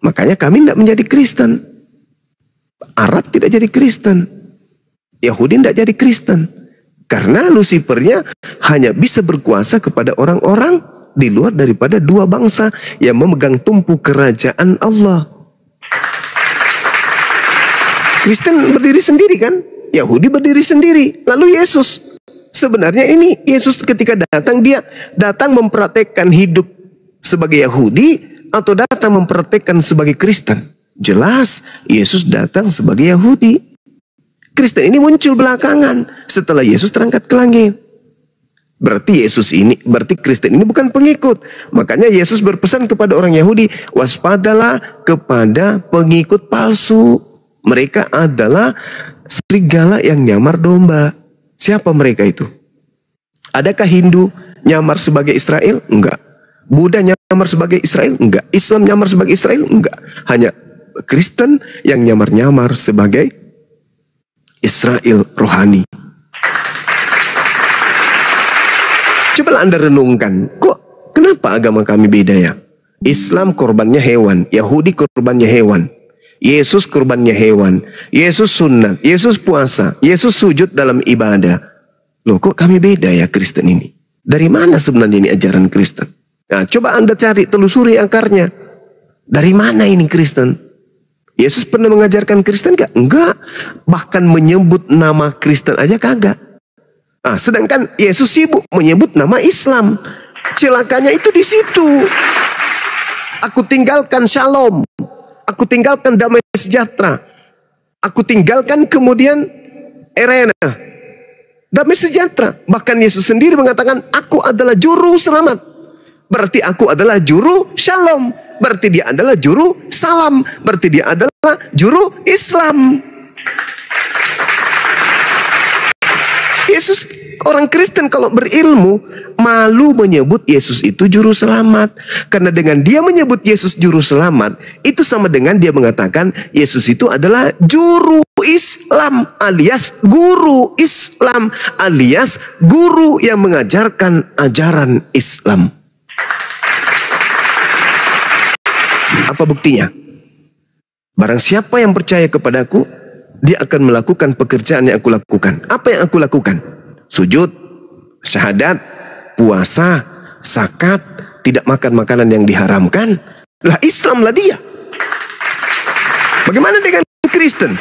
Makanya kami tidak menjadi Kristen. Arab tidak jadi Kristen. Yahudi tidak jadi Kristen. Karena Lucifernya hanya bisa berkuasa kepada orang-orang di luar daripada dua bangsa yang memegang tumpu kerajaan Allah. Kristen berdiri sendiri kan? Yahudi berdiri sendiri. Lalu Yesus. Sebenarnya ini Yesus ketika datang, dia datang mempraktekkan hidup sebagai Yahudi atau datang mempraktekkan sebagai Kristen? Jelas Yesus datang sebagai Yahudi. Kristen ini muncul belakangan setelah Yesus terangkat ke langit. Berarti Kristen ini bukan pengikut. Makanya Yesus berpesan kepada orang Yahudi, waspadalah kepada pengikut palsu. Mereka adalah serigala yang nyamar domba. Siapa mereka itu? Adakah Hindu nyamar sebagai Israel? Enggak. Buddha nyamar sebagai Israel? Enggak. Islam nyamar sebagai Israel? Enggak. Hanya Kristen yang nyamar-nyamar sebagai Israel rohani. Cobalah Anda renungkan, kenapa agama kami beda ya? Islam korbannya hewan, Yahudi korbannya hewan, Yesus korbannya hewan, Yesus sunat, Yesus puasa, Yesus sujud dalam ibadah. Loh, kok kami beda ya Kristen ini? Dari mana sebenarnya ini ajaran Kristen? Nah, coba Anda cari, telusuri akarnya. Dari mana ini Kristen? Yesus pernah mengajarkan Kristen gak? Enggak. Bahkan menyebut nama Kristen aja kagak. Nah, sedangkan Yesus sibuk menyebut nama Islam. Celakanya itu di situ. Aku tinggalkan shalom. Aku tinggalkan damai sejahtera. Aku tinggalkan kemudian arena damai sejahtera. Bahkan Yesus sendiri mengatakan, aku adalah juru selamat. Berarti aku adalah juru shalom. Berarti dia adalah juru salam. Berarti dia adalah juru Islam. Yesus, orang Kristen kalau berilmu malu menyebut Yesus itu juru selamat. Karena dengan dia menyebut Yesus juru selamat, itu sama dengan dia mengatakan Yesus itu adalah juru Islam, alias guru Islam, alias guru yang mengajarkan ajaran Islam. Apa buktinya? Barang siapa yang percaya kepadaku, dia akan melakukan pekerjaan yang aku lakukan. Apa yang aku lakukan? Sujud, syahadat, puasa, zakat, tidak makan makanan yang diharamkan. Lah Islam lah dia. Bagaimana dengan Kristen?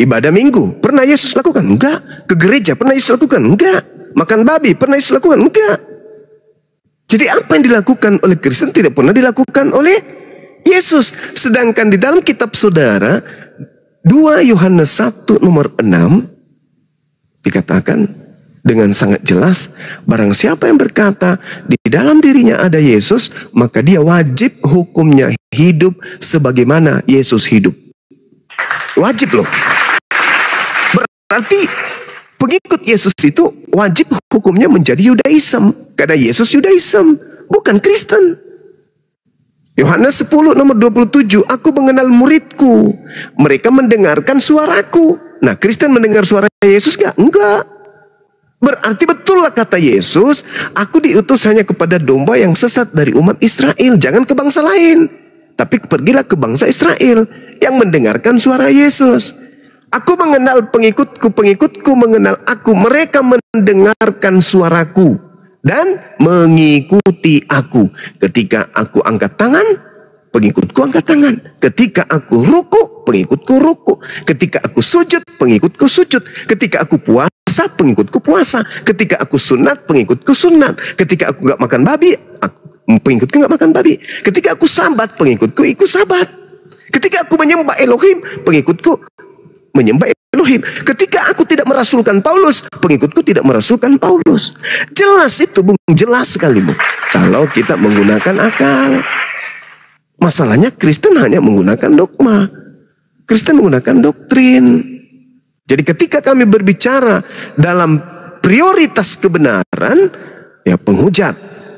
Ibadah minggu, pernah Yesus lakukan? Enggak. Ke gereja, pernah Yesus lakukan? Enggak. Makan babi, pernah Yesus lakukan? Enggak. Jadi apa yang dilakukan oleh Kristen tidak pernah dilakukan oleh Yesus. Sedangkan di dalam kitab saudara 2 Yohanes 1 nomor 6 dikatakan dengan sangat jelas, barang siapa yang berkata di dalam dirinya ada Yesus, maka dia wajib hukumnya hidup sebagaimana Yesus hidup. Wajib loh. Berarti pengikut Yesus itu wajib hukumnya menjadi Yudaism. Karena Yesus Yudaism, bukan Kristen. Yohanes 10 nomor 27, aku mengenal muridku, mereka mendengarkan suaraku. Nah, Kristen mendengar suara Yesus gak? Enggak. Berarti betul lah kata Yesus, aku diutus hanya kepada domba yang sesat dari umat Israel, jangan ke bangsa lain. Tapi pergilah ke bangsa Israel yang mendengarkan suara Yesus. Aku mengenal pengikutku, pengikutku mengenal aku, mereka mendengarkan suaraku dan mengikuti aku. Ketika aku angkat tangan, pengikutku angkat tangan. Ketika aku ruku, pengikutku ruku. Ketika aku sujud, pengikutku sujud. Ketika aku puasa, pengikutku puasa. Ketika aku sunat, pengikutku sunat. Ketika aku gak makan babi, pengikutku gak makan babi. Ketika aku sabat, pengikutku ikut sabat. Ketika aku menyembah Elohim, pengikutku menyembah Elohim. Ketika aku tidak merasulkan Paulus, pengikutku tidak merasulkan Paulus. Jelas itu, Bung. Jelas sekali, Bung. Kalau kita menggunakan akal. Masalahnya Kristen hanya menggunakan dogma. Kristen menggunakan doktrin. Jadi ketika kami berbicara dalam prioritas kebenaran, ya penghujat,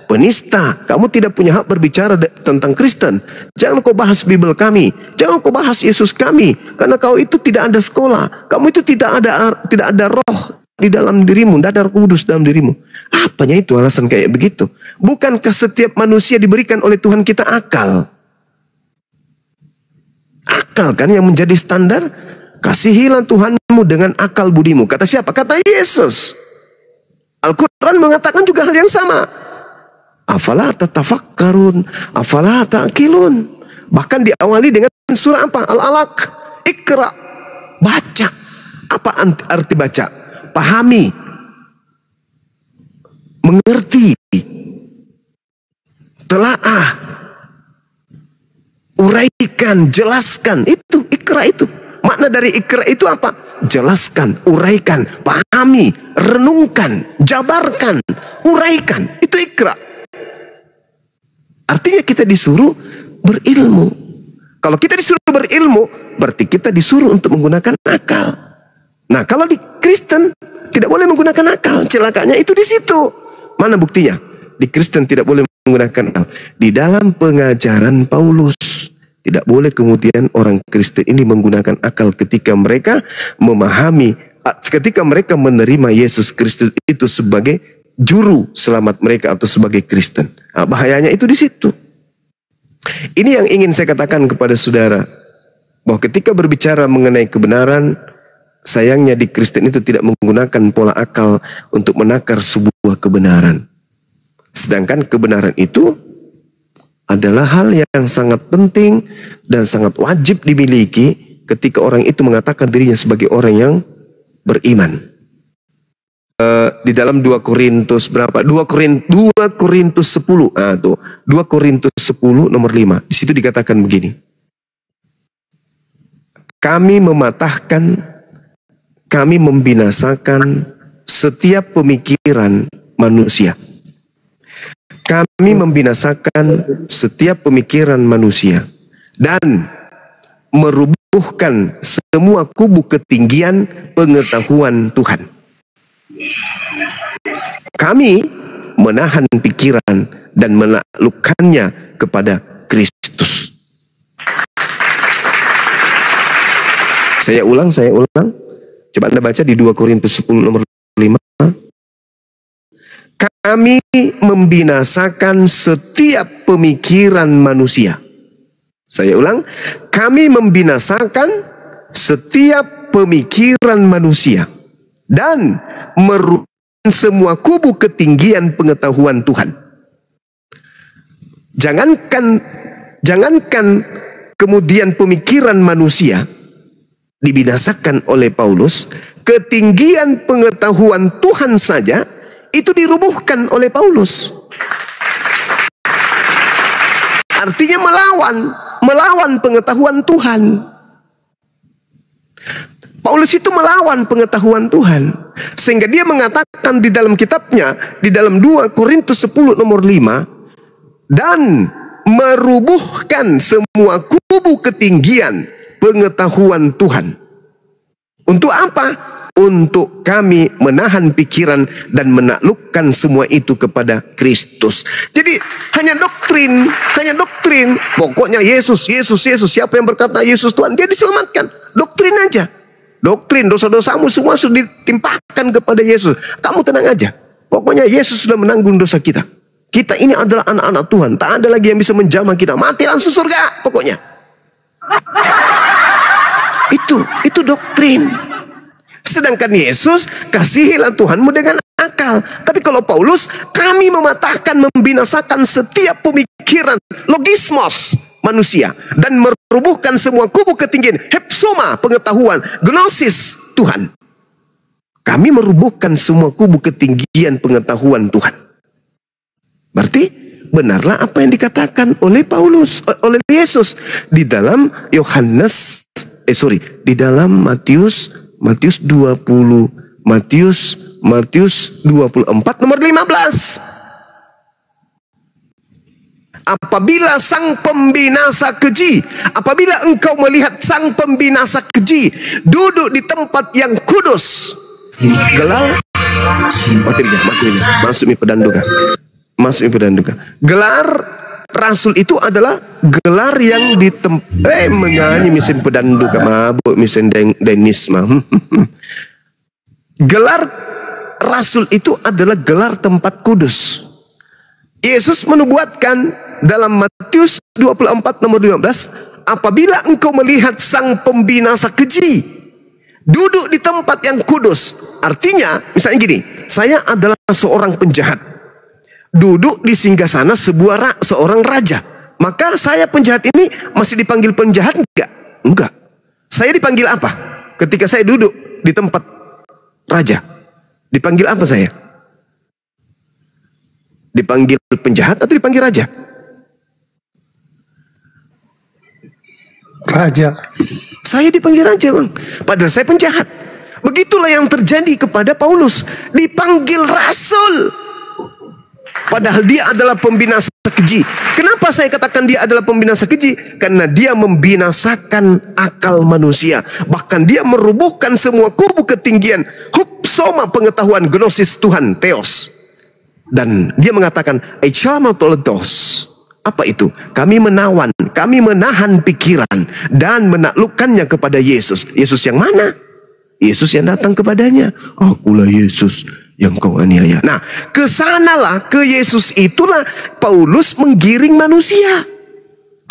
penista, kamu tidak punya hak berbicara tentang Kristen. Jangan kau bahas Bible kami, jangan kau bahas Yesus kami, karena kau itu tidak ada sekolah, kamu itu tidak ada roh di dalam dirimu, tidak ada Roh Kudus dalam dirimu. Apanya itu alasan kayak begitu? Bukankah setiap manusia diberikan oleh Tuhan kita akal? akal kan yang menjadi standar. Kasihilah Tuhanmu dengan akal budimu. Kata siapa? Kata Yesus. Al-Quran mengatakan juga hal yang sama. Afala tatafakkarun, afala ta'qilun. Bahkan diawali dengan surah apa? Al-Alaq. Iqra. Baca. Apa arti baca? Pahami. Mengerti. Telaah. Uraikan, jelaskan. Itu Iqra itu. Makna dari Iqra itu apa? Jelaskan, uraikan, pahami, renungkan, jabarkan, uraikan. Itu Iqra. Artinya kita disuruh berilmu. Kalau kita disuruh berilmu, berarti kita disuruh untuk menggunakan akal. Nah, kalau di Kristen tidak boleh menggunakan akal. Celakanya itu di situ. Mana buktinya? Di Kristen tidak boleh menggunakan akal. Di dalam pengajaran Paulus, tidak boleh kemudian orang Kristen ini menggunakan akal ketika mereka memahami, ketika mereka menerima Yesus Kristus itu sebagai juru selamat mereka atau sebagai Kristen. Nah, bahayanya itu di situ. Ini yang ingin saya katakan kepada saudara, bahwa ketika berbicara mengenai kebenaran, sayangnya di Kristen itu tidak menggunakan pola akal untuk menakar sebuah kebenaran. Sedangkan kebenaran itu adalah hal yang sangat penting dan sangat wajib dimiliki ketika orang itu mengatakan dirinya sebagai orang yang beriman. Di dalam 2 Korintus berapa? 2 Korintus 10. 2 Korintus 10 nomor 5. Di situ dikatakan begini. Kami mematahkan, kami membinasakan setiap pemikiran manusia. Kami membinasakan setiap pemikiran manusia dan merubuhkan semua kubu ketinggian pengetahuan Tuhan. Kami menahan pikiran dan menaklukkannya kepada Kristus. Saya ulang. Coba Anda baca di 2 Korintus 10 nomor 5. Kami membinasakan setiap pemikiran manusia. Saya ulang. Kami membinasakan setiap pemikiran manusia dan merubuhkan semua kubu ketinggian pengetahuan Tuhan. Jangankan kemudian pemikiran manusia dibinasakan oleh Paulus, ketinggian pengetahuan Tuhan saja itu dirubuhkan oleh Paulus. Artinya melawan pengetahuan Tuhan. Paulus itu melawan pengetahuan Tuhan. Sehingga dia mengatakan di dalam kitabnya, di dalam 2 Korintus 10 nomor 5, dan merubuhkan semua kubu ketinggian pengetahuan Tuhan. Untuk apa? Untuk kami menahan pikiran dan menaklukkan semua itu kepada Kristus. Jadi hanya doktrin. Pokoknya Yesus. Siapa yang berkata Yesus Tuhan, dia diselamatkan. Doktrin aja. Doktrin, dosa-dosamu semua sudah ditimpakan kepada Yesus. Kamu tenang aja. Pokoknya Yesus sudah menanggung dosa kita. Kita ini adalah anak-anak Tuhan. Tak ada lagi yang bisa menjamah kita. Mati langsung surga. Pokoknya. Itu doktrin. Sedangkan Yesus, kasihilah Tuhanmu dengan akal. Tapi kalau Paulus, kami mematahkan, membinasakan setiap pemikiran, logismos manusia, dan merubuhkan semua kubu ketinggian, hepsoma, pengetahuan, gnosis Tuhan. Kami merubuhkan semua kubu ketinggian pengetahuan Tuhan. Berarti benarlah apa yang dikatakan oleh Paulus, oleh Yesus di dalam di dalam Matius 24 nomor 15. Apabila sang pembinasa keji, apabila engkau melihat sang pembinasa keji duduk di tempat yang kudus, gelar masuk mi pedanduka. Gelar rasul itu adalah gelar yang menyanyi mesin pedanduka, mabuk mesin denisma. Gelar rasul itu adalah gelar tempat kudus. Yesus menubuatkan dalam Matius 24 nomor 15, apabila engkau melihat sang pembinasa keji duduk di tempat yang kudus. Artinya, misalnya gini, saya adalah seorang penjahat, duduk di singgasana seorang raja. Maka saya penjahat ini masih dipanggil penjahat enggak? Enggak. Saya dipanggil apa? Ketika saya duduk di tempat raja, dipanggil apa saya? Dipanggil penjahat atau dipanggil raja? Raja. Saya dipanggil raja, Bang. Padahal saya penjahat. Begitulah yang terjadi kepada Paulus. Dipanggil rasul. Padahal dia adalah pembinasa keji. Kenapa saya katakan dia adalah pembinasa keji? Karena dia membinasakan akal manusia. Bahkan dia merubuhkan semua kubu ketinggian, hupsoma pengetahuan gnosis Tuhan, Theos. Dan dia mengatakan, Eichamatoletos. Apa itu? Kami menahan pikiran dan menaklukkannya kepada Yesus. Yesus yang mana? Yesus yang datang kepadanya. Akulah Yesus yang kau aniaya. Nah, kesanalah, ke Yesus itulah Paulus menggiring manusia.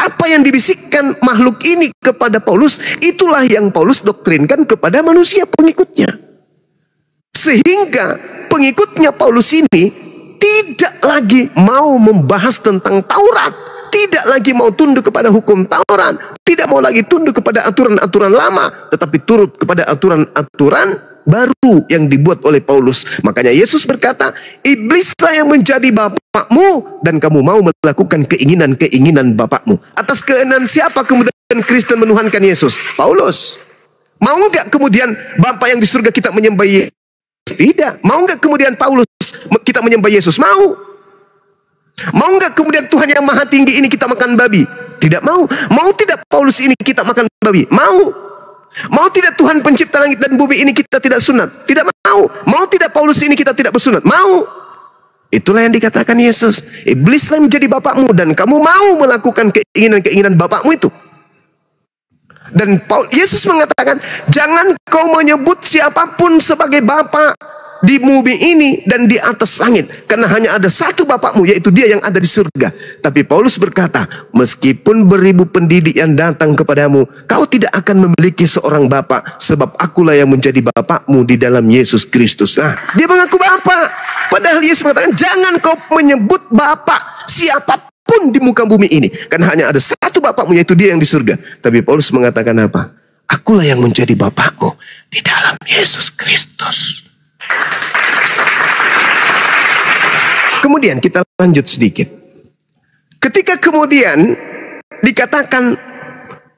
Apa yang dibisikkan makhluk ini kepada Paulus, itulah yang Paulus doktrinkan kepada manusia pengikutnya. Sehingga pengikutnya Paulus ini tidak lagi mau membahas tentang Taurat, tidak lagi mau tunduk kepada hukum Taurat, tidak mau lagi tunduk kepada aturan-aturan lama, tetapi turut kepada aturan-aturan baru yang dibuat oleh Paulus. Makanya Yesus berkata, iblislah yang menjadi bapakmu dan kamu mau melakukan keinginan-keinginan bapakmu. Atas keinginan siapa kemudian Kristen menuhankan Yesus? Paulus. Mau enggak kemudian Bapa yang di surga kita menyembah Yesus? Tidak. Mau enggak kemudian Paulus kita menyembah Yesus? Mau. Mau enggak kemudian Tuhan yang maha tinggi ini kita makan babi? Tidak mau. Mau tidak Paulus ini kita makan babi? Mau. Mau tidak Tuhan pencipta langit dan bumi ini kita tidak sunat? Tidak mau. Mau tidak Paulus ini kita tidak bersunat? Mau. Itulah yang dikatakan Yesus. Iblislah yang menjadi bapakmu dan kamu mau melakukan keinginan-keinginan bapakmu itu. Dan Yesus mengatakan, jangan kau menyebut siapapun sebagai bapak di bumi ini dan di atas langit, karena hanya ada satu bapakmu, yaitu dia yang ada di surga. Tapi Paulus berkata, meskipun beribu pendidik yang datang kepadamu, kau tidak akan memiliki seorang bapak, sebab akulah yang menjadi bapakmu di dalam Yesus Kristus. Nah, dia mengaku bapak, padahal Yesus mengatakan, jangan kau menyebut bapak siapapun di muka bumi ini, karena hanya ada satu bapakmu, yaitu dia yang di surga. Tapi Paulus mengatakan apa? Akulah yang menjadi bapakmu di dalam Yesus Kristus. Kemudian kita lanjut sedikit. Ketika kemudian dikatakan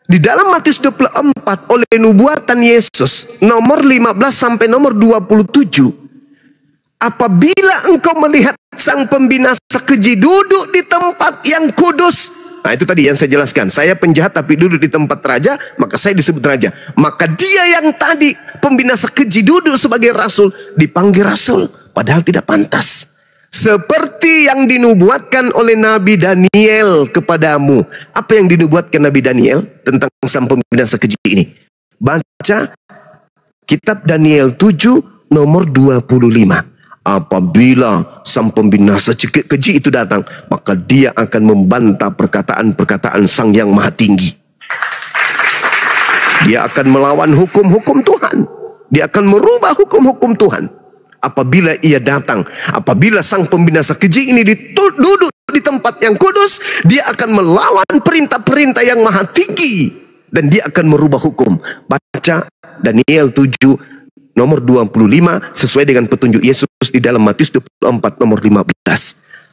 di dalam Matius 24 oleh nubuatan Yesus nomor 15 sampai nomor 27, apabila engkau melihat sang pembinasa keji duduk di tempat yang kudus. Nah, itu tadi yang saya jelaskan. Saya penjahat tapi duduk di tempat raja, maka saya disebut raja. Maka dia yang tadi pembinasa keji duduk sebagai rasul, dipanggil rasul, padahal tidak pantas. Seperti yang dinubuatkan oleh Nabi Daniel kepadamu. Apa yang dinubuatkan Nabi Daniel tentang sang pembinasa keji ini? Baca kitab Daniel 7 nomor 25. Apabila sang pembinasa keji itu datang, maka dia akan membantah perkataan-perkataan sang yang maha tinggi. Dia akan melawan hukum-hukum Tuhan. Dia akan merubah hukum-hukum Tuhan. Apabila ia datang, apabila sang pembinasa keji ini duduk di tempat yang kudus, dia akan melawan perintah-perintah yang maha tinggi. Dan dia akan merubah hukum. Baca Daniel 7 nomor 25 sesuai dengan petunjuk Yesus di dalam Matius 24 nomor 15.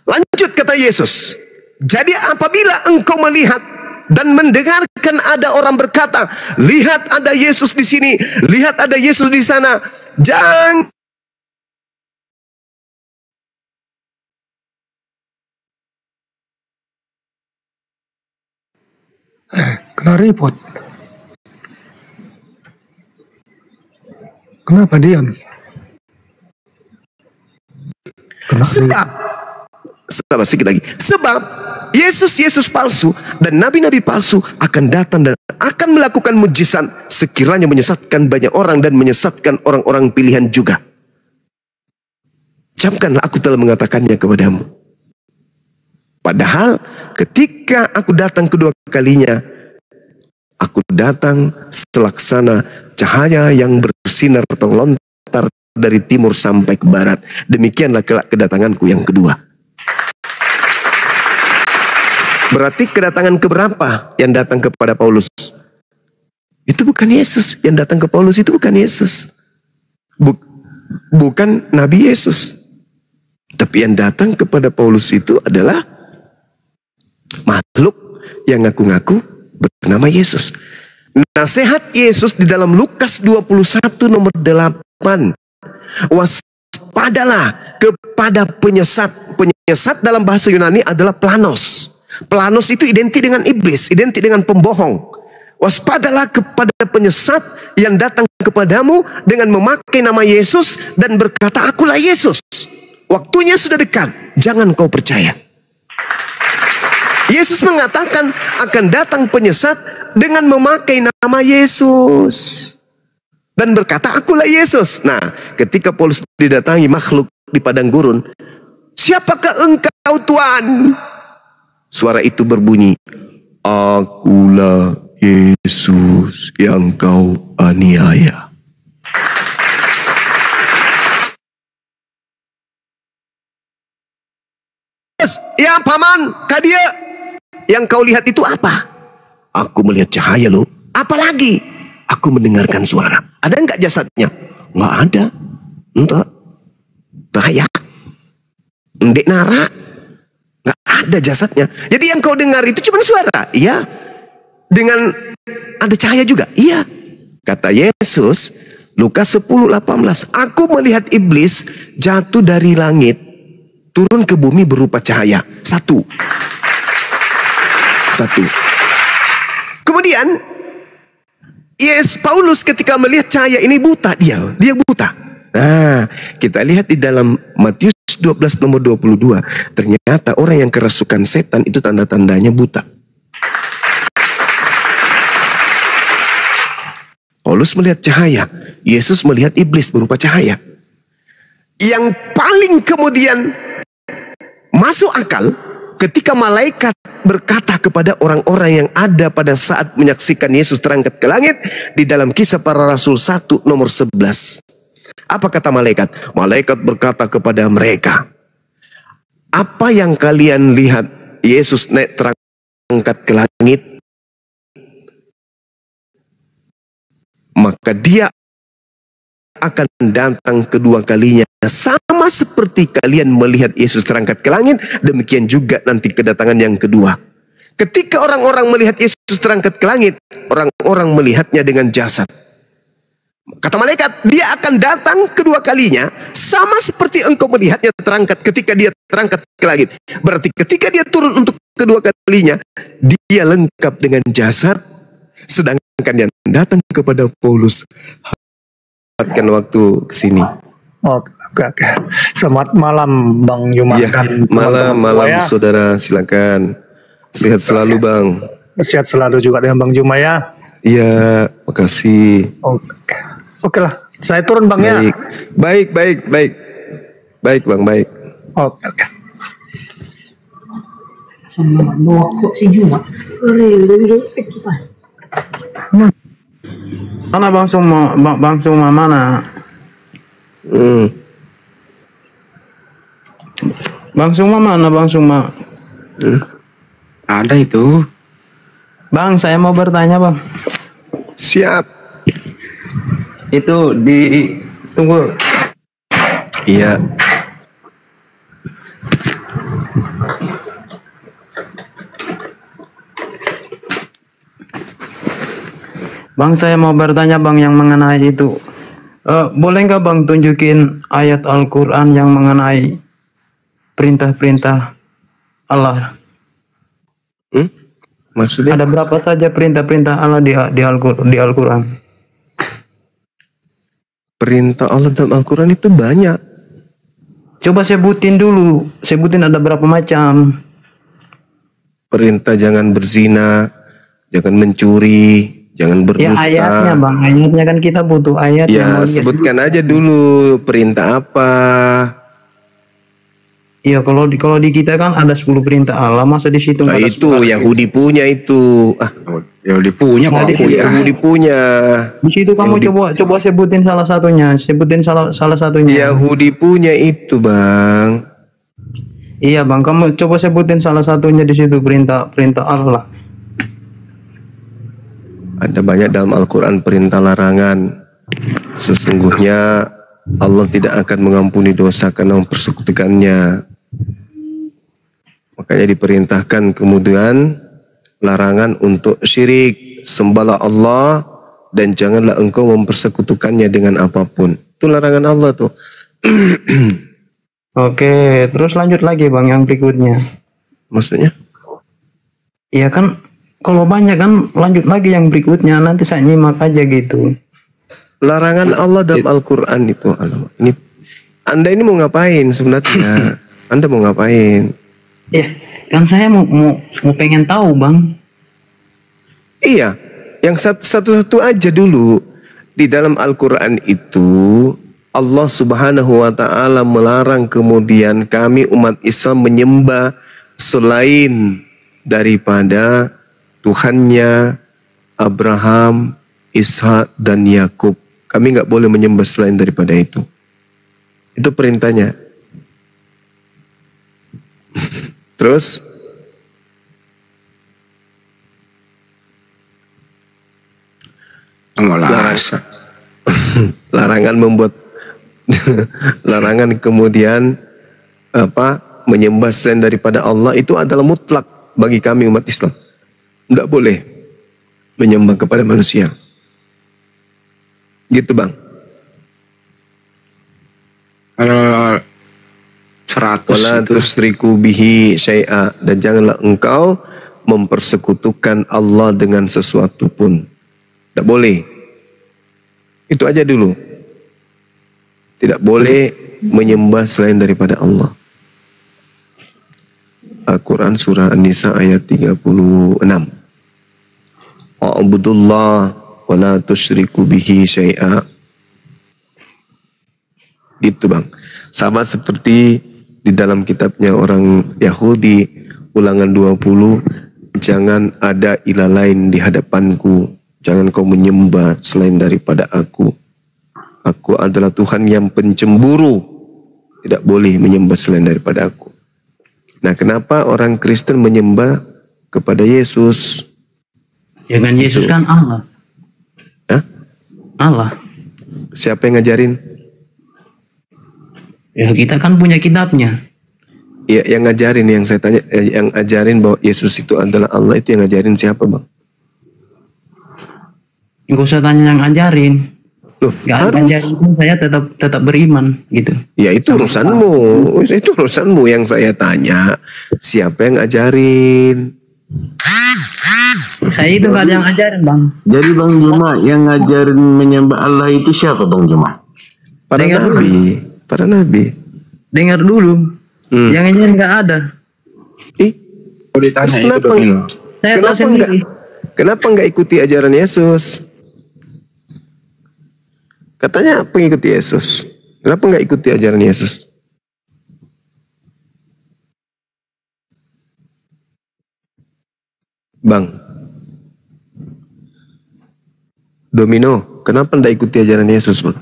Lanjut kata Yesus. Jadi apabila engkau melihat dan mendengarkan ada orang berkata, lihat ada Yesus di sini, lihat ada Yesus di sana, jangan kena ribut. Kenapa diam? Sebab sedikit lagi. Sebab Yesus palsu dan nabi-nabi palsu akan datang dan akan melakukan mujizat sekiranya menyesatkan banyak orang dan menyesatkan orang-orang pilihan juga. Camkanlah, aku telah mengatakannya kepadamu. Padahal ketika aku datang kedua kalinya, Aku datang selaksana cahaya yang bersinar atau lontar dari timur sampai ke barat. Demikianlah kelak kedatanganku yang kedua. Berarti kedatangan keberapa yang datang kepada Paulus? Itu bukan Yesus. Yang datang ke Paulus itu bukan Yesus. Bukan Nabi Yesus. Tapi yang datang kepada Paulus itu adalah makhluk yang ngaku-ngaku bernama Yesus. Nasihat Yesus di dalam Lukas 21 nomor 8. Waspadalah kepada penyesat. Penyesat dalam bahasa Yunani adalah planos. Planos itu identik dengan iblis, identik dengan pembohong. Waspadalah kepada penyesat yang datang kepadamu dengan memakai nama Yesus dan berkata, akulah Yesus. Waktunya sudah dekat, jangan kau percaya. Yesus mengatakan akan datang penyesat dengan memakai nama Yesus. Dan berkata, akulah Yesus. Nah, ketika Paulus didatangi makhluk di padang gurun, siapakah engkau Tuhan? Suara itu berbunyi, akulah Yesus yang kau aniaya. Ya paman, kadia, yang kau lihat itu apa? Aku melihat cahaya loh. Apalagi? Aku mendengarkan suara. Ada enggak jasadnya? Enggak ada. Entah. Bahaya. Ndek nara. Enggak ada jasadnya. Jadi yang kau dengar itu cuma suara. Iya. Dengan ada cahaya juga. Iya. Kata Yesus, Lukas 10:18. Aku melihat iblis jatuh dari langit, turun ke bumi berupa cahaya. Satu. Kemudian Paulus ketika melihat cahaya ini buta, dia buta. Nah, kita lihat di dalam Matius 12 nomor 22. Ternyata orang yang kerasukan setan itu tanda-tandanya buta. Paulus melihat cahaya, Yesus melihat iblis berupa cahaya. Yang paling kemudian masuk akal ketika malaikat berkata kepada orang-orang yang ada pada saat menyaksikan Yesus terangkat ke langit di dalam Kisah Para Rasul 1 nomor 11. Apa kata malaikat? Malaikat berkata kepada mereka, apa yang kalian lihat Yesus naik terangkat ke langit? Maka dia akan datang kedua kalinya. Sama seperti kalian melihat Yesus terangkat ke langit, demikian juga nanti kedatangan yang kedua. Ketika orang-orang melihat Yesus terangkat ke langit, orang-orang melihatnya dengan jasad. Kata malaikat, dia akan datang kedua kalinya, sama seperti engkau melihatnya terangkat ketika dia terangkat ke langit. Berarti ketika dia turun untuk kedua kalinya, dia lengkap dengan jasad. Sedangkan yang datang kepada Paulus waktu ke sini. Oke. Selamat malam Bang Yuman Ya, dan malam Jumaya. saudara, silakan. Sehat selalu Bang. Sehat selalu juga dengan Bang Jumaya. Iya, makasih. Oke lah, saya turun Bang ya. Baik Bang, baik. Oke. Sama doa kok si Juma. Kipas. Mana Bang Suma mana? Bang Suma mana Bang Suma? Ada itu. Bang, saya mau bertanya Bang. Siap. Itu tunggu. Iya. Bang, saya mau bertanya Bang yang mengenai itu. Boleh nggak Bang tunjukin ayat Al-Quran yang mengenai perintah-perintah Allah? Maksudnya? Ada berapa saja perintah-perintah Allah di Al-Quran? Perintah Allah dalam Al-Quran itu banyak. Coba sebutin dulu. Sebutin ada berapa macam. Perintah jangan berzina, jangan mencuri, jangan berdusta. Ya ayatnya Bang, ayatnya kan kita butuh ayat yang Ya, sebutkan aja dulu perintah apa. Iya, kalau di kita kan ada 10 perintah Allah, masa di situ Nah, nggak ada itu 10? Yahudi punya itu. Yahudi punya kok aku ya. Yahudi punya. Di situ kamu coba sebutin salah satunya, salah satunya. Yahudi punya itu, Bang. Iya, Bang, kamu coba sebutin salah satunya di situ, perintah Allah. Ada banyak dalam Al-Quran perintah larangan. Sesungguhnya Allah tidak akan mengampuni dosa karena mempersekutukannya. Makanya diperintahkan kemudian larangan untuk syirik, sembahlah Allah dan janganlah engkau mempersekutukannya dengan apapun. Itu larangan Allah tuh. Oke, terus lanjut lagi, Bang, yang berikutnya. Maksudnya? Iya kan, kalau banyak kan lanjut lagi yang berikutnya, nanti saya nyimak aja gitu. Larangan Allah dalam Al-Quran itu. Ini Anda ini mau ngapain sebenarnya? Anda mau ngapain? Ya, kan saya mau pengen tahu, Bang. Iya, yang satu-satu aja dulu. Di dalam Al-Quran itu Allah Subhanahu wa Ta'ala melarang kemudian kami umat Islam menyembah selain daripada Tuhannya Abraham, Ishak dan Yakub. Kami nggak boleh menyembah selain daripada itu. Itu perintahnya. Terus larangan membuat larangan kemudian menyembah selain daripada Allah itu adalah mutlak bagi kami umat Islam. Tidak boleh menyembah kepada manusia. Gitu, Bang. 100 Wala itu. tusriku bihi syai'a, dan janganlah engkau mempersekutukan Allah dengan sesuatu pun. Tidak boleh. Itu aja dulu. Tidak boleh menyembah selain daripada Allah. Al-Quran surah An-Nisa ayat 36. Wa'budullah wa la tusyriku bihi syai'a. Gitu, Bang. Sama seperti di dalam kitabnya orang Yahudi, Ulangan 20, jangan ada ilah lain di hadapanku. Jangan kau menyembah selain daripada aku. Aku adalah Tuhan yang pencemburu. Tidak boleh menyembah selain daripada aku. Nah, kenapa orang Kristen menyembah kepada Yesus? Ya kan Yesus kan Allah. Hah? Allah. Siapa yang ngajarin? Ya kita kan punya kitabnya. Ya, yang ngajarin, yang saya tanya, yang ajarin bahwa Yesus itu adalah Allah, itu yang ngajarin siapa, Bang? Enggak usah tanya yang ajarin. Loh, Gak harus. ajarin pun saya tetap beriman gitu. Ya itu urusanmu. Itu urusanmu. Yang saya tanya, siapa yang ngajarin? Saya itu gak ada yang ajarin, Bang. Jadi Bang Juma yang ngajarin menyembah Allah itu siapa Bang Juma? Para Dengar nabi. Para nabi. Dengar dulu. Yang ajarin gak ada. Ih, Kalau ditanya terus itu kenapa, Domino. Saya tahu sendiri. kenapa enggak ikuti ajaran Yesus? Katanya pengikut Yesus. Kenapa enggak ikuti ajaran Yesus? Bang. Domino, kenapa enggak ikuti ajaran Yesus, Bang?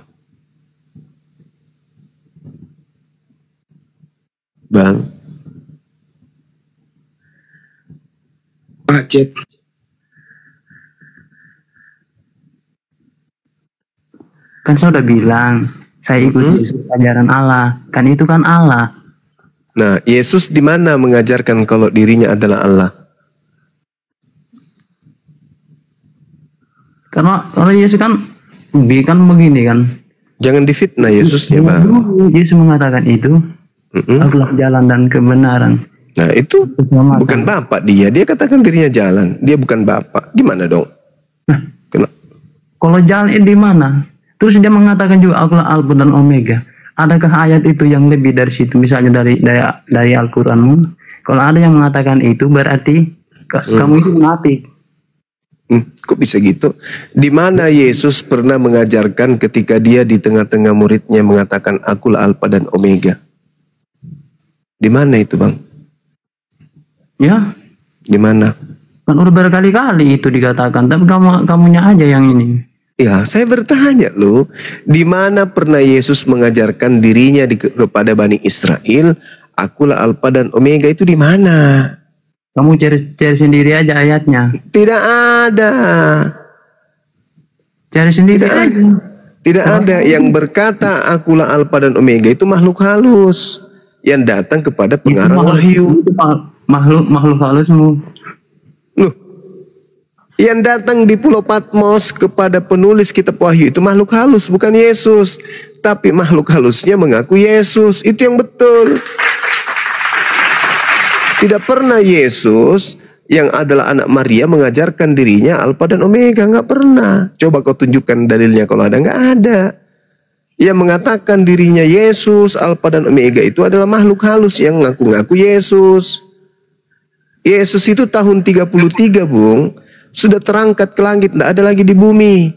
Bang. Macet. Kan saya udah bilang, saya ikuti ajaran Allah. Kan itu kan Allah. Nah, Yesus di mana mengajarkan kalau dirinya adalah Allah? Karena Yesus kan begini kan. Jangan difitnah Yesusnya, Bang. Yesus mengatakan itu, akulah jalan dan kebenaran. Nah, itu bukan bapak dia. Dia katakan dirinya jalan. Dia bukan bapak. Gimana dong? Nah, Kena- kalau jalan di mana? Terus dia mengatakan juga akulah Alfa dan Omega. Adakah ayat itu yang lebih dari situ? Misalnya dari Al-Quran. Kalau ada yang mengatakan itu berarti kamu itu munafik. Kok bisa gitu? Di mana Yesus pernah mengajarkan ketika dia di tengah-tengah muridnya mengatakan akulah Alfa dan Omega? Di mana itu, Bang? Ya, Di mana? Kan udah berkali-kali itu dikatakan, tapi kamunya aja yang ini. Ya, saya bertanya loh, di mana pernah Yesus mengajarkan dirinya kepada Bani Israel, akulah Alfa dan Omega, itu di mana? Kamu cari sendiri aja ayatnya. Tidak ada. Cari sendiri Tidak aja. ada. Tidak ada yang berkata akulah Alfa dan Omega, itu makhluk halus yang datang kepada pengarang wahyu. Itu makhluk halusmu. Loh, yang datang di Pulau Patmos kepada penulis kitab wahyu itu makhluk halus, bukan Yesus. Tapi makhluk halusnya mengaku Yesus. Itu yang betul. Tidak pernah Yesus yang adalah anak Maria mengajarkan dirinya Alfa dan Omega. Nggak pernah. Coba kau tunjukkan dalilnya kalau ada. Nggak ada. Yang mengatakan dirinya Yesus, Alfa dan Omega itu adalah makhluk halus yang ngaku-ngaku Yesus. Yesus itu tahun 33, Bung, sudah terangkat ke langit, tidak ada lagi di bumi.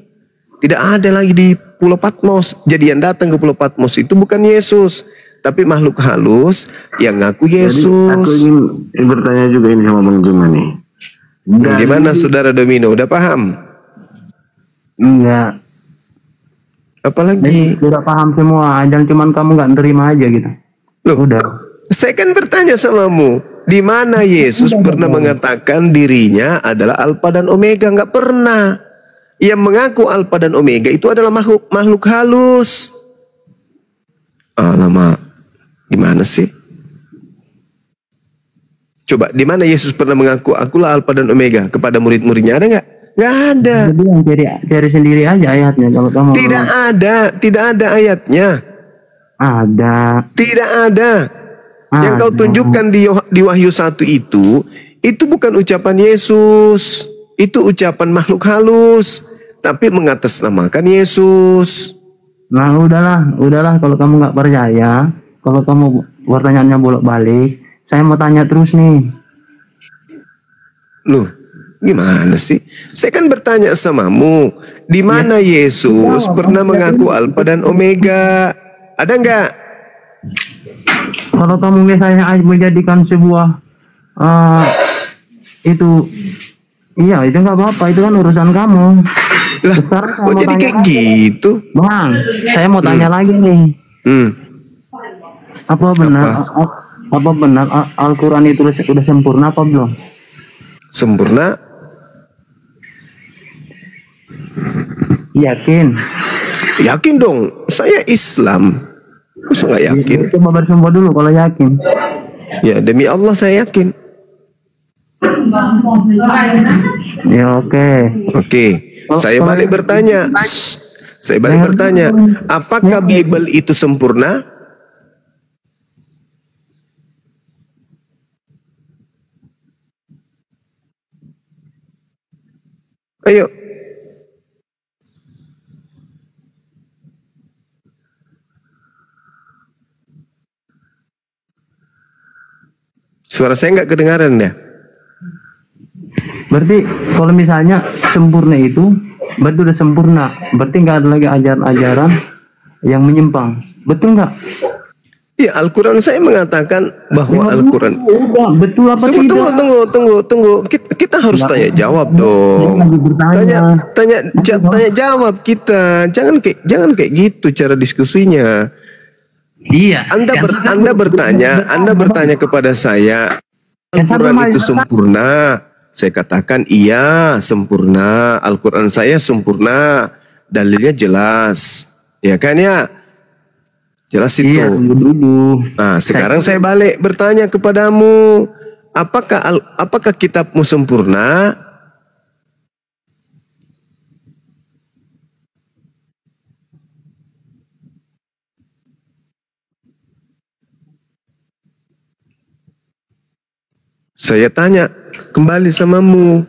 Tidak ada lagi di Pulau Patmos. Jadi yang datang ke Pulau Patmos itu bukan Yesus, tapi makhluk halus yang ngaku Yesus. Jadi aku ingin bertanya juga ini sama Bang Juma nih. Gimana Saudara Domino, udah paham? Enggak. Apalagi? Udah paham semua, dan cuman kamu nggak terima aja gitu. Loh, Udah. saya kan bertanya samamu, di mana Yesus pernah mengatakan dirinya adalah Alfa dan Omega? Nggak pernah. Yang mengaku Alfa dan Omega itu adalah makhluk halus. Alamak, gimana sih? Coba, di mana Yesus pernah mengaku akulah Alfa dan Omega kepada murid-muridnya? Ada nggak? Nggak ada. Jadi yang cari sendiri aja ayatnya kalau kamu. Tidak ada ayatnya. Ada. Tidak ada. Yang kau tunjukkan di Wahyu 1 itu bukan ucapan Yesus. Itu ucapan makhluk halus, tapi mengatasnamakan Yesus. Nah udahlah kalau kamu nggak percaya, kalau kamu pertanyaannya bolak-balik, saya mau tanya terus nih. Loh, gimana sih? Saya kan bertanya samamu, di mana Yesus pernah mengaku Alfa dan Omega? Ada nggak? Kalau kamu misalnya menjadikan sebuah itu, iya itu nggak apa-apa, itu kan urusan kamu. Lah, Sekarang saya kok mau jadi tanya kayak lagi. gitu? Bang, saya mau tanya lagi nih. Apa benar Al-Quran itu udah sempurna apa belum? Sempurna? Yakin? Yakin dong, saya Islam. Masa nggak yakin? Coba bersumpah dulu kalau yakin. Ya demi Allah saya yakin. Ya oke. Oke, saya balik bertanya. Saya balik bertanya, apakah Bible itu sempurna? Ayo. Suara saya nggak kedengaran ya? Berarti kalau misalnya sempurna itu berarti udah sempurna. Berarti nggak ada lagi ajaran-ajaran yang menyimpang. Betul nggak? Ya, Al-Quran saya mengatakan bahwa Al-Quran. Betul apa tidak? Tunggu. Kita harus tanya jawab dong. Tanya jawab kita. Jangan kayak gitu cara diskusinya. Iya. Anda bertanya kepada saya, Al-Quran itu sempurna. Saya katakan iya, sempurna. Al-Quran saya sempurna. Dalilnya jelas. Ya kan ya? Jelas itu. Iya, dulu. Nah, sekarang saya balik bertanya kepadamu, apakah kitabmu sempurna? Saya tanya kembali samamu.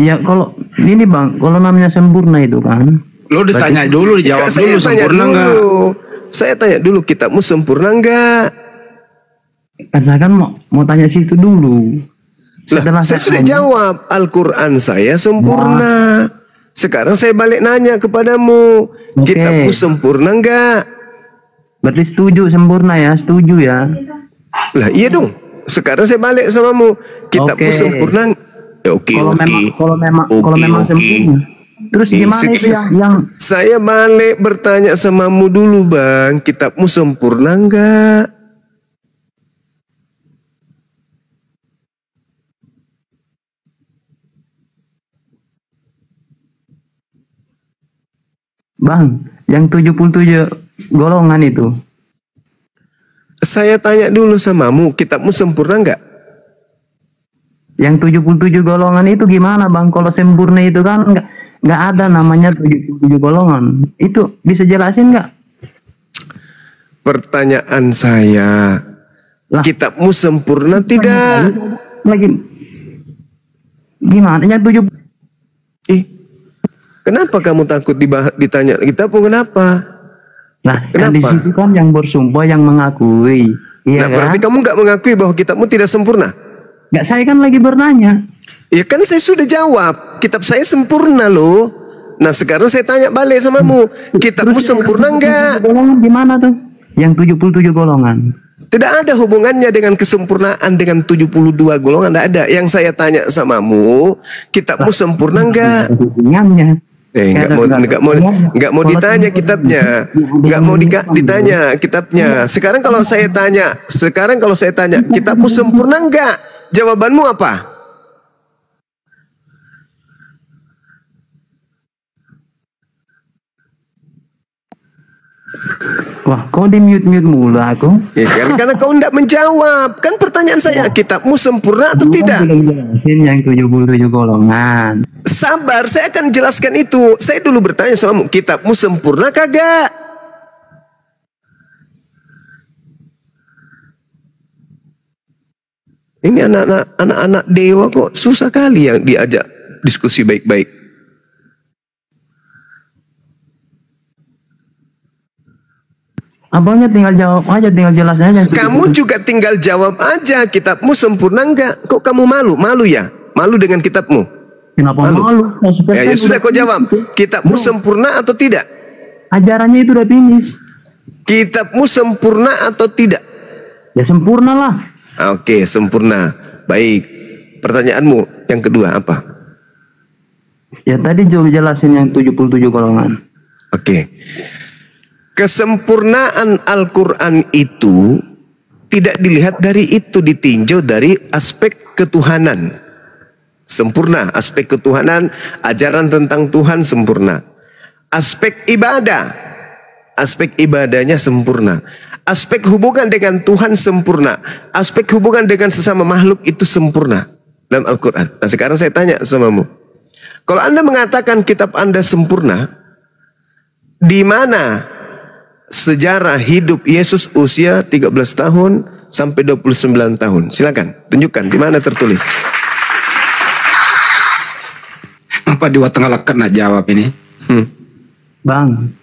Ya kalau ini Bang, kalau namanya sempurna itu kan. Lo ditanya dulu, dijawab dulu sempurna enggak? Saya tanya dulu, kitabmu sempurna enggak? Kan saya kan mau tanya situ dulu. Lah, saya sudah jawab, Al-Quran saya sempurna. Sekarang saya balik nanya kepadamu, kitabmu sempurna enggak? Berarti setuju sempurna ya, setuju ya. Lah iya dong, Sekarang saya balik samamu. Kitabmu sempurna. Ya, Kalau memang sempurna. Terus gimana itu yang saya balik bertanya samamu dulu, Bang. Kitabmu sempurna enggak? Bang, yang 77 golongan itu. Saya tanya dulu samamu, kitabmu sempurna enggak? Yang 77 golongan itu gimana, Bang? Kalau sempurna itu kan nggak ada namanya 77 golongan. Itu bisa jelasin nggak? Pertanyaan saya, kitabmu sempurna tidak? Lagi gimana? Yang 70. Kenapa kamu takut ditanya kitabmu kenapa? Nah, kan di situ kan yang bersumpah yang mengakui. Iya, nah, berarti kamu nggak mengakui bahwa kitabmu tidak sempurna? Nggak, saya kan lagi bertanya. Ya kan saya sudah jawab, kitab saya sempurna loh. Nah sekarang saya tanya balik samamu, kitabmu sempurna enggak? Golongan gimana tuh? Yang 77 golongan. Tidak ada hubungannya dengan kesempurnaan dengan 72 golongan, tidak ada. Yang saya tanya samamu, kitabmu sempurna enggak? Hubungannya. Nggak mau ditanya kitabnya, nggak mau ditanya kitabnya. Sekarang kalau saya tanya, kitabmu sempurna enggak? Jawabanmu apa? Wah, kok di mute mulu aku? Ya kan, karena kau tidak menjawab. Kan pertanyaan saya, kitabmu sempurna atau tidak? Belum jelasin yang 77 golongan. Sabar, saya akan jelaskan itu. Saya dulu bertanya sama kitabmu sempurna kagak? Ini anak-anak dewa kok susah kali yang diajak diskusi baik-baik. Abangnya tinggal jawab aja, tinggal jelasnya aja. Kamu juga tinggal jawab aja, kitabmu sempurna enggak? Kok kamu malu? Malu ya? Malu dengan kitabmu? Kenapa malu? Ya sudah kau jawab. Kitabmu sempurna atau tidak? Ajarannya itu udah finish. Kitabmu sempurna atau tidak? Ya sempurna lah. Oke, sempurna. Baik. Pertanyaanmu yang kedua apa? Ya tadi coba jelasin yang 77 golongan. Oke. Kesempurnaan Al-Quran itu tidak dilihat dari itu, ditinjau dari aspek ketuhanan. Sempurna, aspek ketuhanan, ajaran tentang Tuhan sempurna. Aspek ibadah, aspek ibadahnya sempurna. Aspek hubungan dengan Tuhan sempurna. Aspek hubungan dengan sesama makhluk itu sempurna dalam Al-Quran. Nah sekarang saya tanya samamu, kalau Anda mengatakan kitab Anda sempurna, di mana sejarah hidup Yesus usia 13 tahun sampai 29 tahun? Silakan tunjukkan di mana tertulis. Apa dua tengah kena jawab ini? Bang.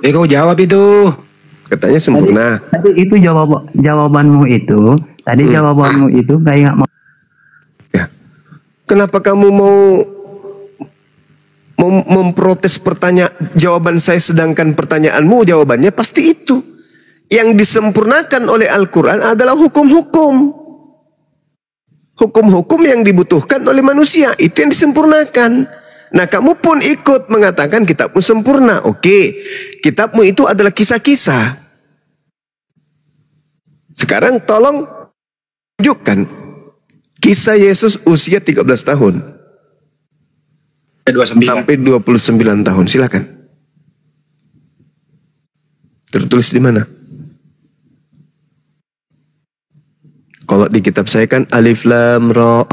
Kau jawab itu. Katanya sempurna. Tadi itu jawabanmu itu. Tadi jawabanmu itu kayak mau. Ya. Kenapa kamu mau memprotes jawaban saya, sedangkan pertanyaanmu jawabannya pasti itu. Yang disempurnakan oleh Al-Quran adalah hukum-hukum. Hukum-hukum yang dibutuhkan oleh manusia, itu yang disempurnakan. Nah kamu pun ikut mengatakan kitabmu sempurna. Oke, kitabmu itu adalah kisah-kisah. Sekarang tolong tunjukkan kisah Yesus usia 13 tahun. 29. Sampai 29 tahun, silakan. Tertulis di mana? Kalau di kitab saya kan alif lam ra,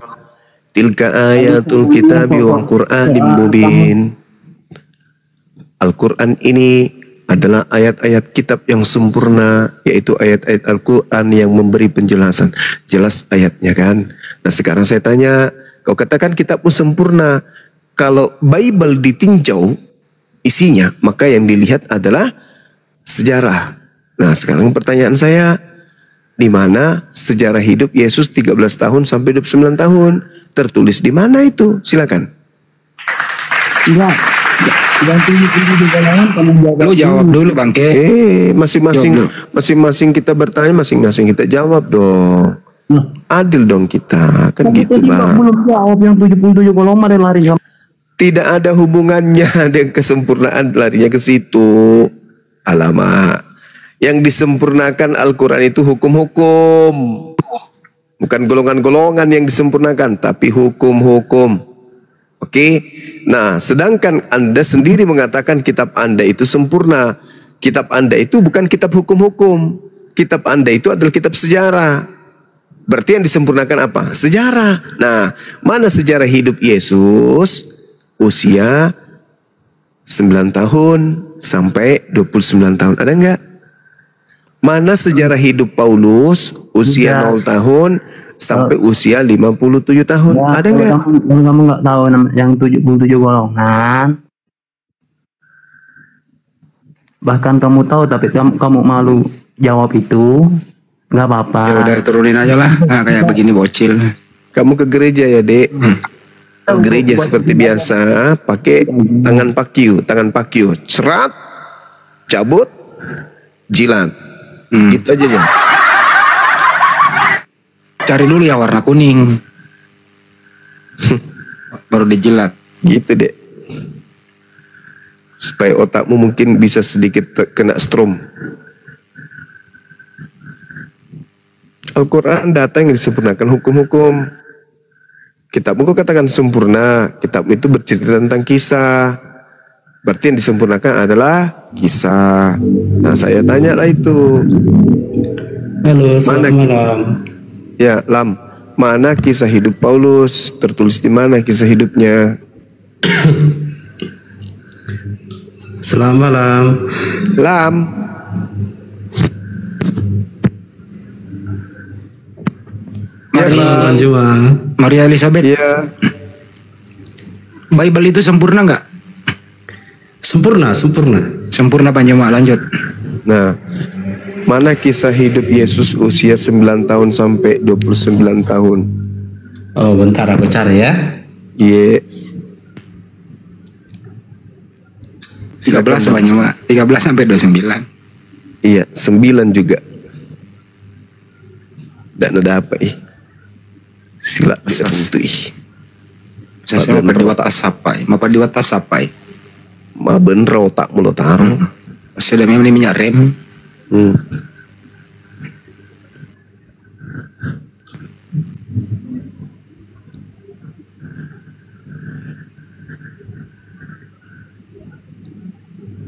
tilka ayatul kitabi wa qur'anin mubin. Al-Quran ini adalah ayat-ayat kitab yang sempurna, yaitu ayat-ayat Al-Quran yang memberi penjelasan. Jelas ayatnya kan? Nah sekarang saya tanya, kau katakan kitabmu sempurna. Kalau Bible ditinjau isinya, maka yang dilihat adalah sejarah. Nah sekarang pertanyaan saya, di mana sejarah hidup Yesus 13 tahun sampai 29 tahun? Tertulis di mana itu? Silakan. Enggak. Lu jawab dulu Bangke. Masing-masing kita bertanya, masing-masing kita jawab dong. Adil dong kita, kan Kamu gitu tadi Bang. belum jawab yang 77 golongan lari kamu. Tidak ada hubungannya dengan kesempurnaan, larinya ke situ. Alamak. Yang disempurnakan Al-Quran itu hukum-hukum. Bukan golongan-golongan yang disempurnakan, tapi hukum-hukum. Oke. Nah, sedangkan Anda sendiri mengatakan kitab Anda itu sempurna. Kitab Anda itu bukan kitab hukum-hukum. Kitab Anda itu adalah kitab sejarah. Berarti yang disempurnakan apa? Sejarah. Nah, mana sejarah hidup Yesus? Usia 9 tahun sampai 29 tahun. Ada enggak? Mana sejarah hidup Paulus? Usia 0 tahun sampai usia 57 tahun. Ya, Ada enggak? Kamu nggak tahu yang 77 golongan. Bahkan kamu tahu tapi kamu malu jawab itu. Nggak apa-apa. Ya udah turunin aja lah. Nah, kayak begini bocil. Kamu ke gereja ya, Dek. Ke gereja seperti biasa, pakai tangan pakiu, cerat, cabut, jilat. Gitu aja ya. Cari dulu ya warna kuning. Baru dijilat. Gitu, Dek. Supaya otakmu mungkin bisa sedikit kena strom. Al-Quran datang yang disempurnakan hukum-hukum. Kitabmu kok katakan sempurna. Kitabmu itu bercerita tentang kisah. Berarti yang disempurnakan adalah kisah. Nah, saya tanya lah itu. Halo, Mana selamat malam. Ya, Lam. Mana kisah hidup Paulus? Tertulis di mana kisah hidupnya? Selamat malam. Lam. Bang Juma. Maria Elizabeth. Iya. Bible itu sempurna nggak? Sempurna. Sempurna Panjama, lanjut. Nah, mana kisah hidup Yesus usia 9 tahun sampai 29 tahun? Oh, bentar aku cari ya. Iya. 13 Panjama, 13 sampai 29. Iya, 9 juga. Dan ada apa Sila sebentu Saya mapadiwata sapai. Ma bener otak mulut taruh. Sudah memang minyak rem.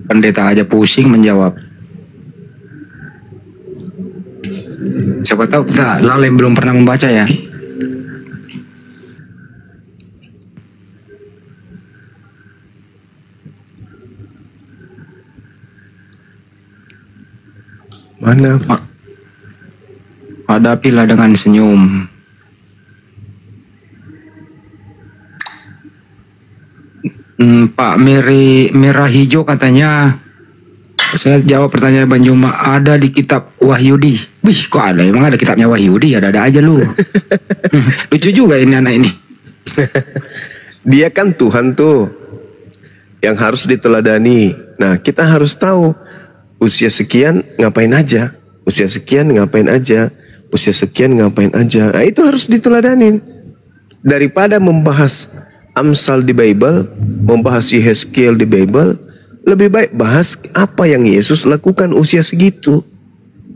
Pendeta aja pusing menjawab. Siapa tahu kita lalai belum pernah membaca ya. Mana? Hadapilah dengan senyum. Pak Merah Hijau katanya, saya jawab pertanyaan Bang Juma, ada di kitab Wahyudi. Wih, kok ada? Emang ada kitabnya Wahyudi? Ada aja lu. Lucu juga ini anak ini. Dia kan Tuhan tuh yang harus diteladani. Nah, kita harus tahu usia sekian ngapain aja, usia sekian ngapain aja, usia sekian ngapain aja. Nah, itu harus diteladanin. Daripada membahas Amsal di Bible, membahas Yehezkiel di Bible, lebih baik bahas apa yang Yesus lakukan usia segitu.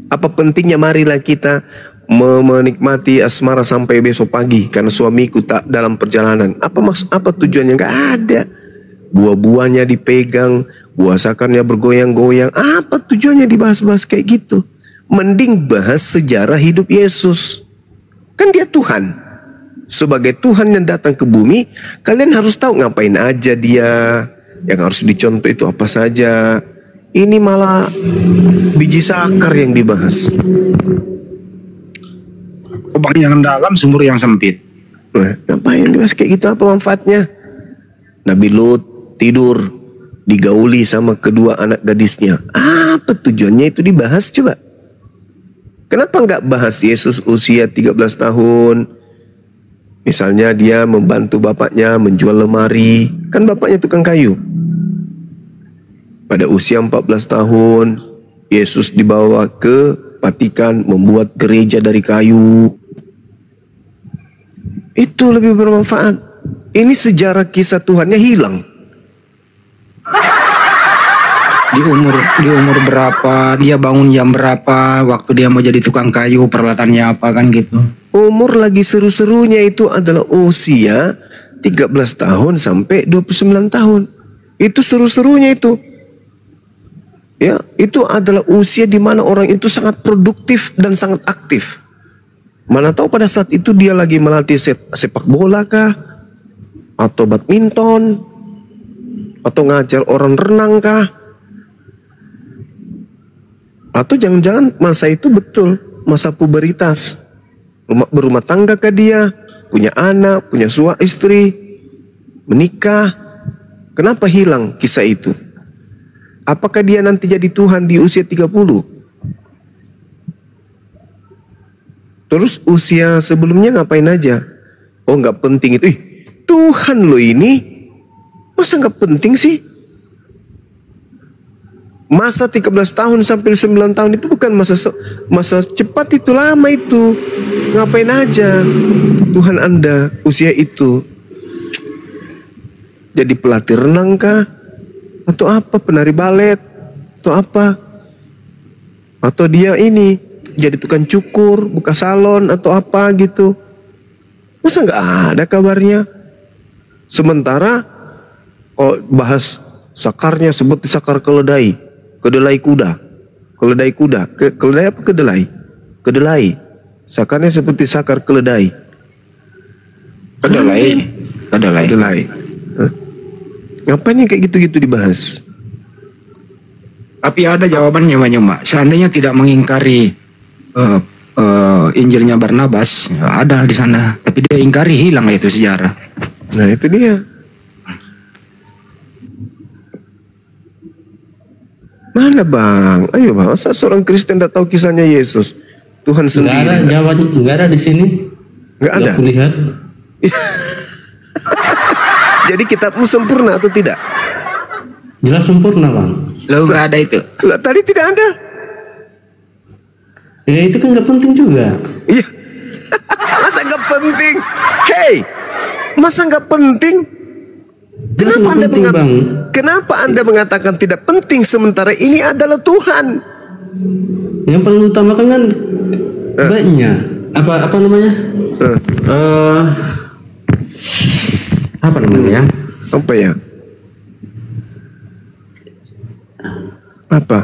Apa pentingnya marilah kita menikmati asmara sampai besok pagi karena suamiku tak dalam perjalanan. Apa tujuannya? Gak ada. Buah-buahnya dipegang, buah sakarnya bergoyang-goyang. Apa tujuannya dibahas-bahas kayak gitu? Mending bahas sejarah hidup Yesus. Kan dia Tuhan. Sebagai Tuhan yang datang ke bumi, kalian harus tahu ngapain aja dia. Yang harus dicontoh itu apa saja. Ini malah biji sakar yang dibahas. Lubang yang dalam, sumur yang sempit. Nah, ngapain dibahas kayak gitu? Apa manfaatnya? Nabi Lut tidur digauli sama kedua anak gadisnya. Apa tujuannya itu dibahas coba? Kenapa nggak bahas Yesus usia 13 tahun? Misalnya dia membantu bapaknya menjual lemari. Kan bapaknya tukang kayu. Pada usia 14 tahun, Yesus dibawa ke Vatikan membuat gereja dari kayu. Itu lebih bermanfaat. Ini sejarah kisah Tuhannya hilang. Di umur berapa, dia bangun jam berapa, waktu dia mau jadi tukang kayu, peralatannya apa kan gitu. Umur lagi seru-serunya itu adalah usia 13 tahun sampai 29 tahun. Itu seru-serunya itu. Ya, itu adalah usia di mana orang itu sangat produktif dan sangat aktif. Mana tahu pada saat itu dia lagi melatih sepak bola kah? Atau badminton? Atau ngajar orang renang kah? Atau jangan-jangan masa itu betul masa puberitas. Berumah tangga kah dia? Punya anak, punya istri, menikah. Kenapa hilang kisah itu? Apakah dia nanti jadi Tuhan di usia 30? Terus usia sebelumnya ngapain aja? Oh, nggak penting itu. Tuhan lo ini masa nggak penting sih? Masa 13 tahun sampai 9 tahun itu bukan masa cepat, itu lama itu. Ngapain aja Tuhan Anda usia itu? Jadi pelatih renang kah? Atau apa? Penari balet? Atau apa? Atau dia ini jadi tukang cukur, buka salon atau apa gitu? Masa nggak ada kabarnya? Sementara kalau bahas sakarnya seperti sakar keledai kuda. Keledai apa kedelai? Kedelai. Sakarnya seperti sakar keledai. Kedelai. Hah? Ngapain yang kayak gitu-gitu dibahas? Tapi ada jawabannya Banyuma. Seandainya tidak mengingkari Injilnya Barnabas, ada di sana. Tapi dia ingkari, hilang itu sejarah. Nah itu dia. Mana bang? Ayo bang, masa seorang Kristen tidak tahu kisahnya Yesus? Tuhan sendiri. Nggak ada jawaban, nggak ada di sini. Nggak ada. Aku lihat. Jadi kitabmu sempurna atau tidak? Jelas sempurna bang. Lo nggak ada itu. Lah, tadi tidak ada. Ya itu kan nggak penting juga. Iya. Masa nggak penting? Hey, masa nggak penting? Jelas nggak penting bang. Kenapa Anda mengatakan tidak penting sementara ini adalah Tuhan? Yang paling utamakan kan baiknya. Apa namanya? Apa namanya ya? Apa ya? Apa?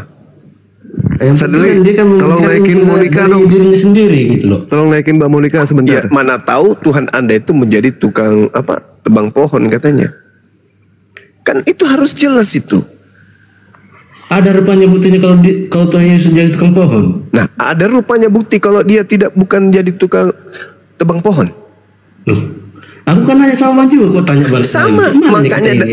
Yang penting dia kan tolong naikin Monica dong. Dirinya sendiri gitu loh. Tolong naikin Mbak Monica sebentar. Ya, mana tahu Tuhan Anda itu menjadi tukang apa? Tebang pohon katanya. Kan itu harus jelas itu. Ada rupanya buktinya kalau Tuhan Yesus jadi tukang pohon. Nah, ada rupanya bukti kalau dia bukan jadi tukang tebang pohon. Loh, aku kan hanya sama juga kok tanya balik. Sama,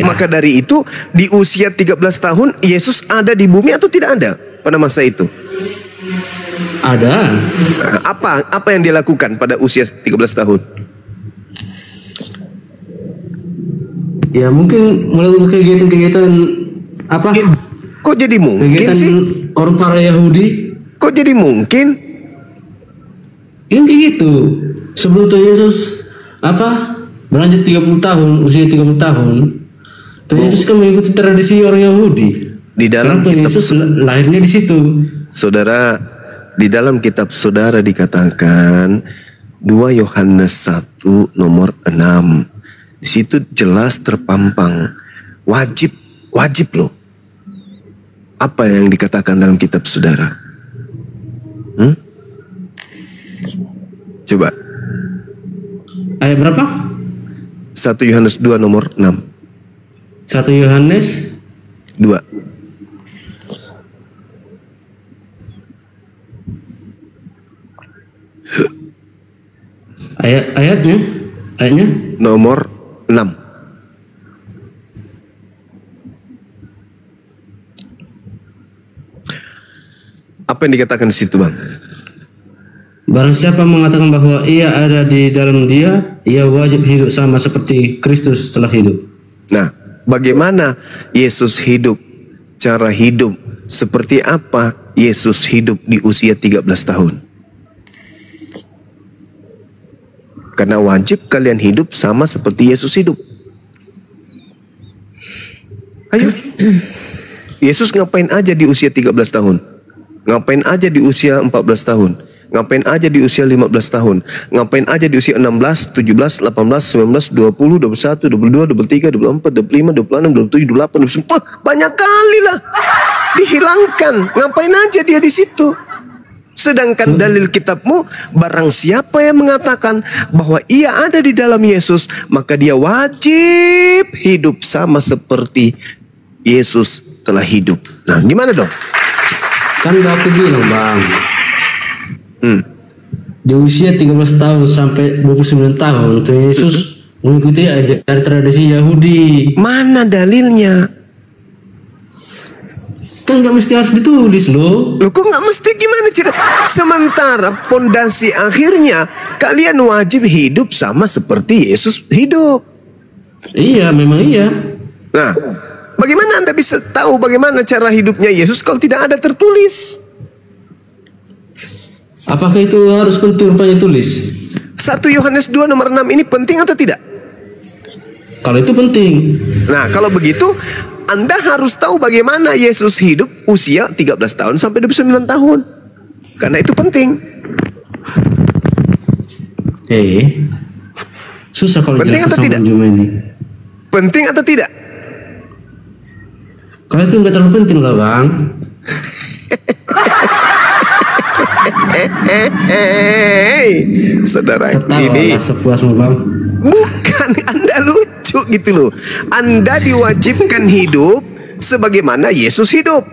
maka dari itu di usia 13 tahun Yesus ada di bumi atau tidak ada pada masa itu? Ada. Nah, apa yang dia lakukan pada usia 13 tahun? Ya mungkin melakukan kegiatan-kegiatan apa? Kok jadi mungkin kegiatan sih? Orang para Yahudi. Kok jadi mungkin? Ini kayak gitu. Sebelum Tuhan Yesus berlanjut 30 tahun, usia 30 tahun, Tuhan Yesus kan mengikuti tradisi orang Yahudi. Di dalam Tuhan Yesus lahirnya di situ. Saudara, di dalam kitab saudara dikatakan 2 Yohanes 1 nomor 6. Di situ jelas terpampang wajib loh. Apa yang dikatakan dalam kitab saudara? Coba. Ayat berapa? 1 Yohanes 2 nomor 6. 1 Yohanes 2. Ayatnya Nomor 6. Apa yang dikatakan di situ, Bang? Barang siapa mengatakan bahwa ia ada di dalam dia, ia wajib hidup sama seperti Kristus telah hidup. Nah, bagaimana Yesus hidup? Cara hidup seperti apa Yesus hidup di usia 13 tahun? Karena wajib kalian hidup sama seperti Yesus hidup. Ayo. Yesus ngapain aja di usia 13 tahun? Ngapain aja di usia 14 tahun? Ngapain aja di usia 15 tahun? Ngapain aja di usia 16, 17, 18, 19, 20, 21, 22, 23, 24, 25, 26, 27, 28, 29. Banyak kali lah. Dihilangkan. Ngapain aja dia di situ? Sedangkan dalil kitabmu, barang siapa yang mengatakan bahwa ia ada di dalam Yesus, maka dia wajib hidup sama seperti Yesus telah hidup. Nah, gimana dong? Kan udah aku bilang, Bang. Di usia 13 tahun sampai 29 tahun, Tuhan Yesus mengikuti ajaran tradisi Yahudi. Mana dalilnya? Kan nggak mesti harus ditulis loh. Loh, kok nggak mesti, gimana cerita? Sementara pondasi akhirnya kalian wajib hidup sama seperti Yesus hidup. Iya, memang iya. Nah, bagaimana Anda bisa tahu bagaimana cara hidupnya Yesus kalau tidak ada tertulis? Apakah itu harus penting rupanya tulis? 1 Yohanes 2 nomor 6 ini penting atau tidak? Kalau itu penting. Nah, kalau begitu Anda harus tahu bagaimana Yesus hidup usia 13 tahun sampai 29 tahun. Karena itu penting. Susah kalau penting atau tidak? Ini. Penting atau tidak? Kalau itu nggak terlalu penting lah, Bang. Saudara Tertawa ini sepuasmu, Bang. bukan Anda lucu gitu loh. Anda diwajibkan hidup sebagaimana Yesus hidup.